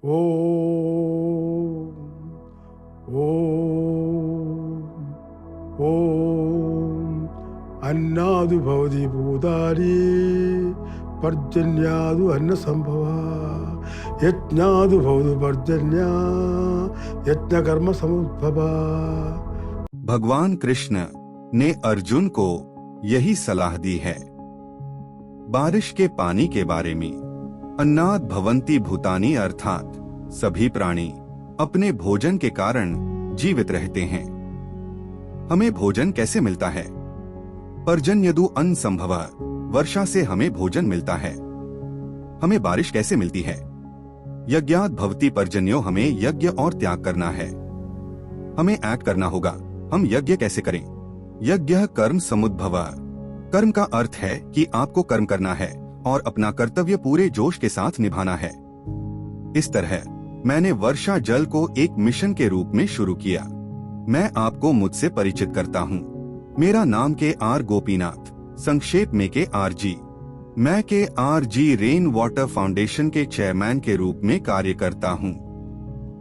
ओम ओम ओम अन्नादु भवति भूतानि पर्जन्यादु अन्न संभवा यज्ञादु भवतु पर्जन्या यज्ञ कर्म समुद्भवा। भगवान कृष्ण ने अर्जुन को यही सलाह दी है। बारिश के पानी के बारे में अन्नाद भवन्ति भूतानि अर्थात सभी प्राणी अपने भोजन के कारण जीवित रहते हैं। हमें भोजन कैसे मिलता है? पर्जन्यदु अन्न संभवः, वर्षा से हमें भोजन मिलता है। हमें बारिश कैसे मिलती है? यज्ञात् भवति पर्जन्यो, हमें यज्ञ और त्याग करना है। हमें ऐड करना होगा। हम यज्ञ कैसे करें? यज्ञ कर्म समुद्भवः, कर्म का अर्थ है कि आपको कर्म करना है और अपना कर्तव्य पूरे जोश के साथ निभाना है। इस तरह मैंने वर्षा जल को एक मिशन के रूप में शुरू किया। मैं आपको मुझसे परिचित करता हूँ। मेरा नाम के.आर. गोपीनाथ, संक्षेप में के.आर.जी। मैं के.आर.जी रेन वाटर फाउंडेशन के चेयरमैन के रूप में कार्य करता हूँ।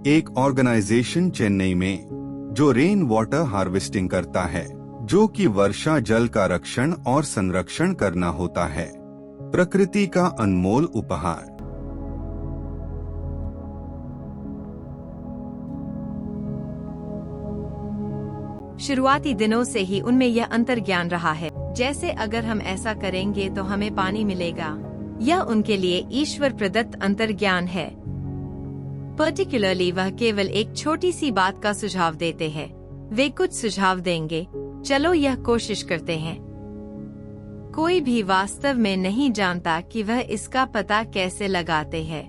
एक ऑर्गेनाइजेशन चेन्नई में जो रेन वाटर हार्वेस्टिंग करता है, जो कि वर्षा जल का रक्षण और संरक्षण करना होता है। प्रकृति का अनमोल उपहार। शुरुआती दिनों से ही उनमें यह अंतर्ज्ञान रहा है, जैसे अगर हम ऐसा करेंगे तो हमें पानी मिलेगा। यह उनके लिए ईश्वर प्रदत्त अंतर्ज्ञान है। पर्टिकुलरली वह केवल एक छोटी सी बात का सुझाव देते हैं। वे कुछ सुझाव देंगे, चलो यह कोशिश करते हैं। कोई भी वास्तव में नहीं जानता कि वह इसका पता कैसे लगाते हैं,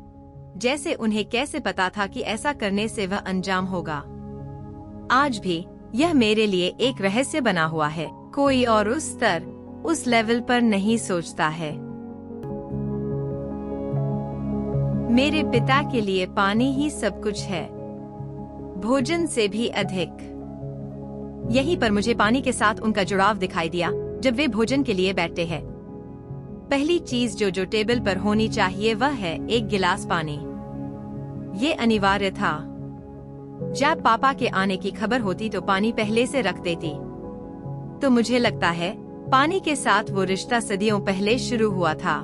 जैसे उन्हें कैसे पता था कि ऐसा करने से वह अंजाम होगा। आज भी यह मेरे लिए एक रहस्य बना हुआ है। कोई और उस स्तर, उस लेवल पर नहीं सोचता है। मेरे पिता के लिए पानी ही सब कुछ है, भोजन से भी अधिक। यहीं पर मुझे पानी के साथ उनका जुड़ाव दिखाई दिया जब वे भोजन के लिए बैठते हैं। पहली चीज जो टेबल पर होनी चाहिए वह है एक गिलास पानी। ये अनिवार्य था। जब पापा के आने की खबर होती तो पानी पहले से रख देती। तो मुझे लगता है पानी के साथ वो रिश्ता सदियों पहले शुरू हुआ था।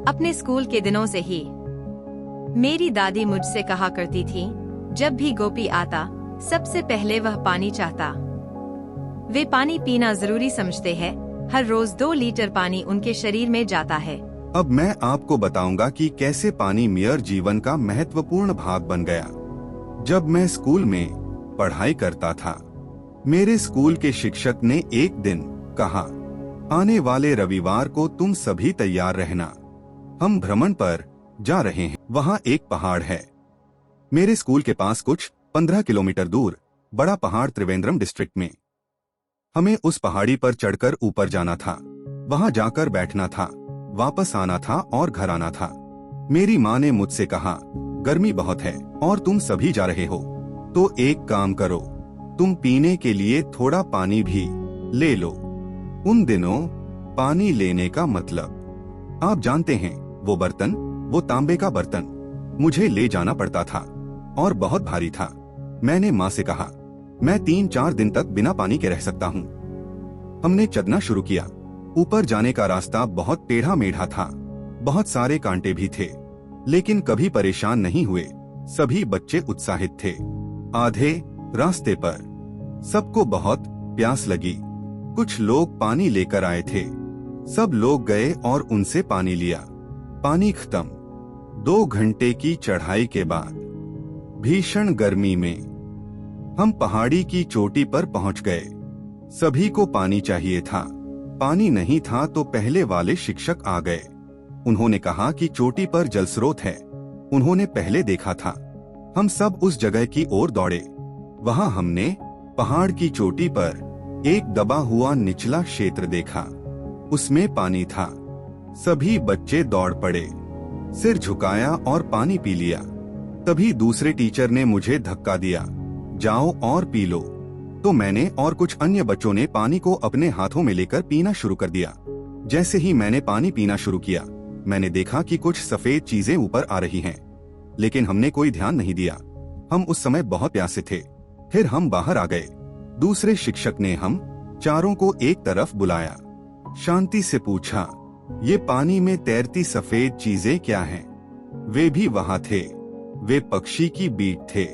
अपने स्कूल के दिनों से ही मेरी दादी मुझसे कहा करती थी, जब भी गोपी आता सबसे पहले वह पानी चाहता। वे पानी पीना जरूरी समझते हैं। हर रोज 2 लीटर पानी उनके शरीर में जाता है। अब मैं आपको बताऊंगा कि कैसे पानी मेरे जीवन का महत्वपूर्ण भाग बन गया। जब मैं स्कूल में पढ़ाई करता था, मेरे स्कूल के शिक्षक ने एक दिन कहा, आने वाले रविवार को तुम सभी तैयार रहना, हम भ्रमण पर जा रहे हैं। वहाँ एक पहाड़ है। मेरे स्कूल के पास कुछ 15 किलोमीटर दूर बड़ा पहाड़ त्रिवेंद्रम डिस्ट्रिक्ट में। हमें उस पहाड़ी पर चढ़कर ऊपर जाना था, वहाँ जाकर बैठना था, वापस आना था और घर आना था। मेरी माँ ने मुझसे कहा, गर्मी बहुत है और तुम सभी जा रहे हो, तो एक काम करो, तुम पीने के लिए थोड़ा पानी भी ले लो। उन दिनों पानी लेने का मतलब, आप जानते हैं, वो बर्तन, वो तांबे का बर्तन मुझे ले जाना पड़ता था और बहुत भारी था। मैंने माँ से कहा, मैं 3-4 दिन तक बिना पानी के रह सकता हूँ। हमने चलना शुरू किया। ऊपर जाने का रास्ता बहुत टेढ़ा मेढ़ा था, बहुत सारे कांटे भी थे, लेकिन कभी परेशान नहीं हुए। सभी बच्चे उत्साहित थे। आधे रास्ते पर सबको बहुत प्यास लगी। कुछ लोग पानी लेकर आए थे। सब लोग गए और उनसे पानी लिया। पानी खत्म। 2 घंटे की चढ़ाई के बाद भीषण गर्मी में हम पहाड़ी की चोटी पर पहुंच गए। सभी को पानी चाहिए था। पानी नहीं था तो पहले वाले शिक्षक आ गए। उन्होंने कहा कि चोटी पर जल स्रोत है। उन्होंने पहले देखा था। हम सब उस जगह की ओर दौड़े। वहां हमने पहाड़ की चोटी पर एक दबा हुआ निचला क्षेत्र देखा। उसमें पानी था। सभी बच्चे दौड़ पड़े, सिर झुकाया और पानी पी लिया। तभी दूसरे टीचर ने मुझे धक्का दिया, जाओ और पी लो। तो मैंने और कुछ अन्य बच्चों ने पानी को अपने हाथों में लेकर पीना शुरू कर दिया। जैसे ही मैंने पानी पीना शुरू किया, मैंने देखा कि कुछ सफेद चीजें ऊपर आ रही हैं। लेकिन हमने कोई ध्यान नहीं दिया। हम उस समय बहुत प्यासे थे। फिर हम बाहर आ गए। दूसरे शिक्षक ने हम चारों को एक तरफ बुलाया, शांति से पूछा, ये पानी में तैरती सफेद चीजें क्या हैं? वे भी वहां थे। वे पक्षी की बीट थे,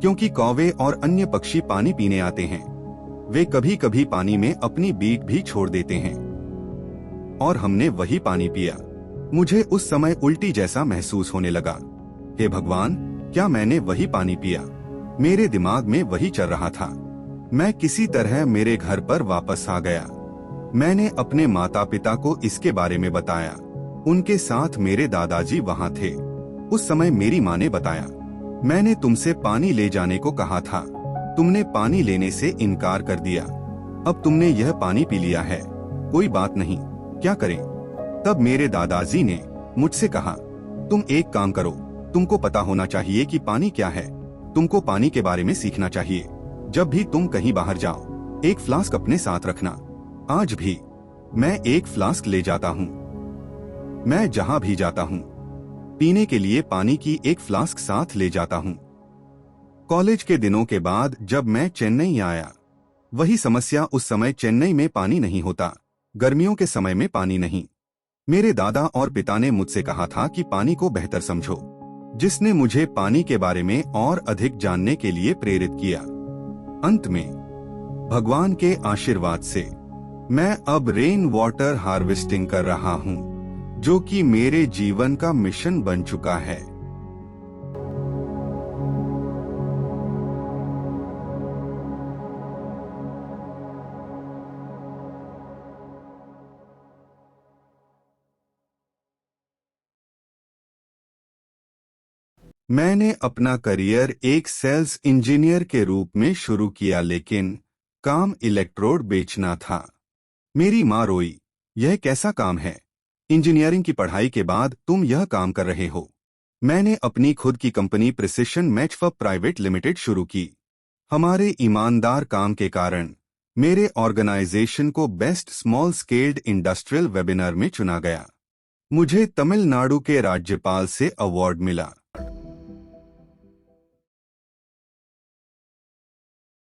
क्योंकि कौवे और अन्य पक्षी पानी पीने आते हैं। वे कभी कभी पानी में अपनी बीट भी छोड़ देते हैं और हमने वही पानी पिया। मुझे उस समय उल्टी जैसा महसूस होने लगा। हे भगवान, क्या मैंने वही पानी पिया? मेरे दिमाग में वही चल रहा था। मैं किसी तरह मेरे घर पर वापस आ गया। मैंने अपने माता पिता को इसके बारे में बताया। उनके साथ मेरे दादाजी वहां थे। उस समय मेरी माँ ने बताया, मैंने तुमसे पानी ले जाने को कहा था, तुमने पानी लेने से इनकार कर दिया। अब तुमने यह पानी पी लिया है, कोई बात नहीं, क्या करें? तब मेरे दादाजी ने मुझसे कहा, तुम एक काम करो, तुमको पता होना चाहिए कि पानी क्या है। तुमको पानी के बारे में सीखना चाहिए। जब भी तुम कहीं बाहर जाओ, एक फ्लास्क अपने साथ रखना। आज भी मैं एक फ्लास्क ले जाता हूँ। मैं जहाँ भी जाता हूँ, पीने के लिए पानी की एक फ्लास्क साथ ले जाता हूँ। कॉलेज के दिनों के बाद जब मैं चेन्नई आया, वही समस्या। उस समय चेन्नई में पानी नहीं होता, गर्मियों के समय में पानी नहीं। मेरे दादा और पिता ने मुझसे कहा था कि पानी को बेहतर समझो, जिसने मुझे पानी के बारे में और अधिक जानने के लिए प्रेरित किया। अंत में भगवान के आशीर्वाद से मैं अब रेन वाटर हार्वेस्टिंग कर रहा हूँ, जो कि मेरे जीवन का मिशन बन चुका है। मैंने अपना करियर एक सेल्स इंजीनियर के रूप में शुरू किया, लेकिन काम इलेक्ट्रोड बेचना था। मेरी माँ रोई, यह कैसा काम है? इंजीनियरिंग की पढ़ाई के बाद तुम यह काम कर रहे हो। मैंने अपनी खुद की कंपनी प्रिसिशन मैचफअप प्राइवेट लिमिटेड शुरू की। हमारे ईमानदार काम के कारण मेरे ऑर्गेनाइजेशन को best small scaled industrial webinar में चुना गया। मुझे तमिलनाडु के राज्यपाल से अवार्ड मिला।